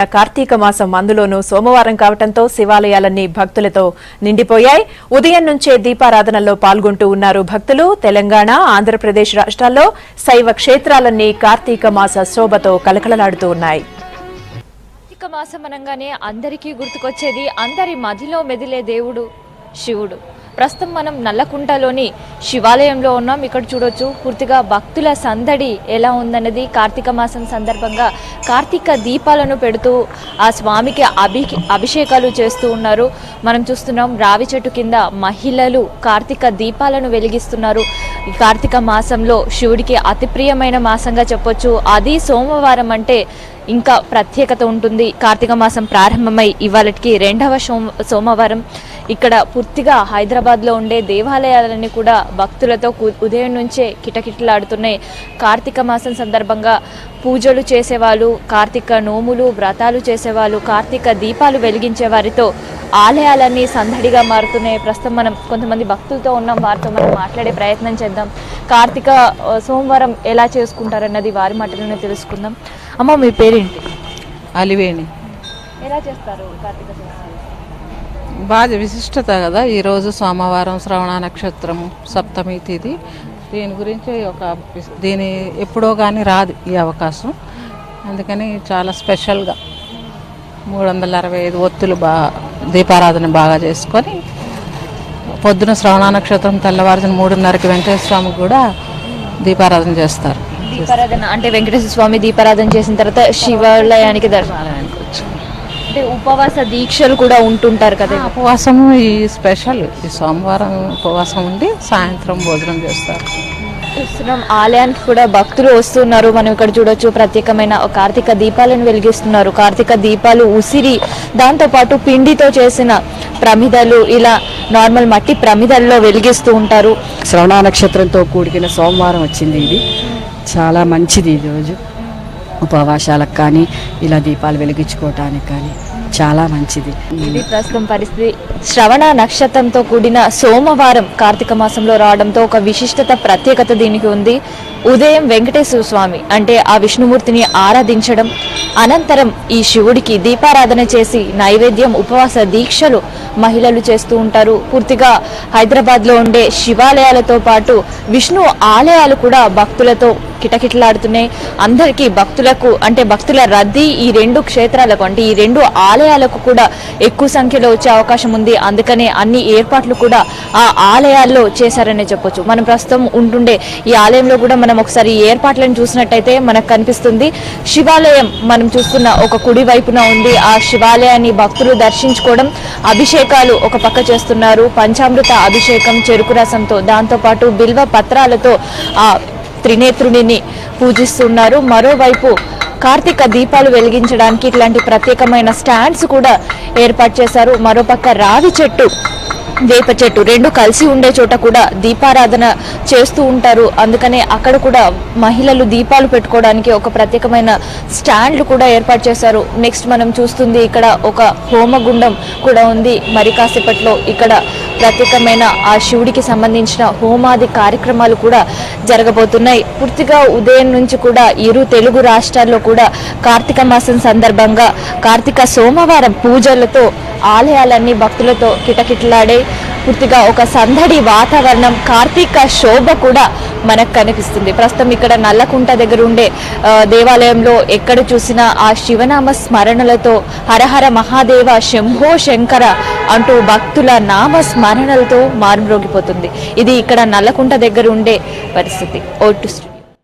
కార్తీక మాసం అందులోనూ సోమవారం కావడంతో శివాలయాలన్నీ భక్తులతో నిండిపోయాయి. ఉదయం నుంచే దీపారాధనలో పాల్గొంటూ ఉన్నారు భక్తులు. తెలంగాణ, ఆంధ్రప్రదేశ్ రాష్ట్రాల్లో శైవ క్షేత్రాలన్నీ కార్తీక మాస శోభతో కలకలలాడుతూ ఉన్నాయి. కార్తీక మాసం అనగానే అందరికీ గుర్తుకొచ్చేది అందరి మదిలో మెదిలే దేవుడు శివుడు. ప్రస్తుతం మనం నల్లకుంటలోని శివాలయంలో ఉన్నాం. ఇక్కడ చూడొచ్చు పూర్తిగా భక్తుల సందడి ఎలా ఉందన్నది. కార్తీక మాసం సందర్భంగా కార్తీక దీపాలను పెడుతూ ఆ స్వామికి అభిషేకాలు చేస్తూ ఉన్నారు. మనం చూస్తున్నాం రావి చెట్టు కింద మహిళలు కార్తీక దీపాలను వెలిగిస్తున్నారు. ఈ కార్తీక మాసంలో శివుడికి అతి ప్రియమైన మాసంగా చెప్పొచ్చు. అది సోమవారం అంటే ఇంకా ప్రత్యేకత ఉంటుంది. కార్తీక మాసం ప్రారంభమై ఇవాళకి రెండవ సోమవారం. ఇక్కడ పూర్తిగా హైదరాబాద్లో ఉండే దేవాలయాలన్నీ కూడా భక్తులతో ఉదయం నుంచే కిటకిటలాడుతున్నాయి. కార్తీక మాసం సందర్భంగా పూజలు చేసేవాళ్ళు, కార్తీక నోములు వ్రతాలు చేసేవాళ్ళు, కార్తీక దీపాలు వెలిగించే వారితో ఆలయాలన్నీ సందడిగా మారుతున్నాయి. ప్రస్తుతం మనం కొంతమంది భక్తులతో ఉన్నాం, వారితో మనం మాట్లాడే ప్రయత్నం చేద్దాం. కార్తీక సోమవారం ఎలా చేసుకుంటారన్నది వారి మాటలోనే తెలుసుకుందాం. అమ్మ, మీ పేరేంటి? అలివేణి. ఎలా చేస్తారు కార్తీక సోమవారం? బాగా విశిష్టత కదా. ఈరోజు సోమవారం, శ్రవణ నక్షత్రము, సప్తమి తిథి. దీని గురించి దీని ఎప్పుడో కానీ రాదు ఈ అవకాశం. అందుకని చాలా స్పెషల్గా 365 ఒత్తులు దీపారాధన బాగా చేసుకొని పొద్దున శ్రవణ నక్షత్రం తెల్లవారుజామున 3:30కి వెంకటేశ్వర స్వామికి కూడా దీపారాధన చేస్తారు. దీపారాధన అంటే వెంకటేశ్వర స్వామి దీపారాధన చేసిన తర్వాత శివాలయానికి దర్శనాలయానికి వచ్చి అంటే ఉపవాస దీక్షలు కూడా ఉంటుంటారు కదా. ఉపవాసము ఈ స్పెషల్ ఈ సోమవారం ఉపవాసం ఉండి సాయంత్రం భోజనం చేస్తారు. చూస్తున్నాం ఆలయానికి కూడా భక్తులు వస్తున్నారు. మనం ఇక్కడ చూడొచ్చు ప్రత్యేకమైన కార్తీక దీపాలను వెలిగిస్తున్నారు. కార్తీక దీపాలు ఉసిరి, దాంతోపాటు పిండితో చేసిన ప్రమిదలు, ఇలా నార్మల్ మట్టి ప్రమిదల్లో వెలిగిస్తూ ఉంటారు. శ్రవణ నక్షత్రంతో కూడిన సోమవారం వచ్చింది. ఇది చాలా మంచిది. ఈ రోజు ఉపవాసాలకు కానీ ఇలా దీపాలు వెలిగించుకోవటానికి కానీ చాలా మంచిది. ఇది ప్రస్తుతం పరిస్థితి. శ్రవణ నక్షత్రంతో కూడిన సోమవారం కార్తీక మాసంలో రావడంతో ఒక విశిష్టత, ప్రత్యేకత దీనికి ఉంది. ఉదయం వెంకటేశ్వర స్వామి అంటే ఆ విష్ణుమూర్తిని ఆరాధించడం, అనంతరం ఈ శివుడికి దీపారాధన చేసి నైవేద్యం, ఉపవాస దీక్షలు మహిళలు చేస్తూ ఉంటారు. పూర్తిగా హైదరాబాద్లో ఉండే శివాలయాలతో పాటు విష్ణు ఆలయాలు కూడా భక్తులతో కిటకిటలాడుతున్నాయి. అందరికీ భక్తులకు అంటే భక్తుల రద్దీ ఈ రెండు క్షేత్రాలకు అంటే ఈ రెండు ఆలయాలకు కూడా ఎక్కువ సంఖ్యలో వచ్చే అవకాశం ఉంది. అందుకనే అన్ని ఏర్పాట్లు కూడా ఆ ఆలయాల్లో చేశారనే చెప్పొచ్చు. మనం ప్రస్తుతం ఉంటుండే ఈ ఆలయంలో కూడా మనం ఒకసారి ఈ ఏర్పాట్లను చూసినట్టయితే మనకు కనిపిస్తుంది. శివాలయం మనం చూస్తున్న ఒక కుడి వైపున ఉంది. ఆ శివాలయాన్ని భక్తులు దర్శించుకోవడం, అభిషేకాలు ఒక పక్క చేస్తున్నారు. పంచామృత అభిషేకం చెరుకు రసంతో, దాంతోపాటు బిల్వ పత్రాలతో ఆ త్రినేత్రుడిని పూజిస్తున్నారు. మరోవైపు కార్తీక దీపాలు వెలిగించడానికి ఇట్లాంటి ప్రత్యేకమైన స్టాండ్స్ కూడా ఏర్పాటు చేశారు. మరోపక్క రావి చెట్టు, వేప చెట్టు రెండు కలిసి ఉండే చోట కూడా దీపారాధన చేస్తూ ఉంటారు. అందుకనే అక్కడ కూడా మహిళలు దీపాలు పెట్టుకోవడానికి ఒక ప్రత్యేకమైన స్టాండ్లు కూడా ఏర్పాటు చేశారు. నెక్స్ట్ మనం చూస్తుంది ఇక్కడ ఒక హోమగుండం కూడా ఉంది. మరి కాసేపట్లో ఇక్కడ ప్రత్యేకమైన ఆ శివుడికి సంబంధించిన హోమాది కార్యక్రమాలు కూడా జరగబోతున్నాయి. పూర్తిగా ఉదయం నుంచి కూడా ఇరు తెలుగు రాష్ట్రాల్లో కూడా కార్తీక మాసం సందర్భంగా కార్తీక సోమవారం పూజలతో ఆలయాలన్నీ భక్తులతో కిటకిటలాడే పూర్తిగా ఒక సందడి వాతావరణం, కార్తీక శోభ కూడా మనకు కనిపిస్తుంది. ప్రస్తుతం ఇక్కడ నల్లకుంట దగ్గర ఉండే దేవాలయంలో ఎక్కడ చూసినా ఆ శివనామ స్మరణలతో హరహర మహాదేవ, శంభో శంకర అంటూ భక్తుల నామ స్మరణలతో మారుమ్రోగిపోతుంది. ఇది ఇక్కడ నల్లకుంట దగ్గర ఉండే పరిస్థితి. ఓటు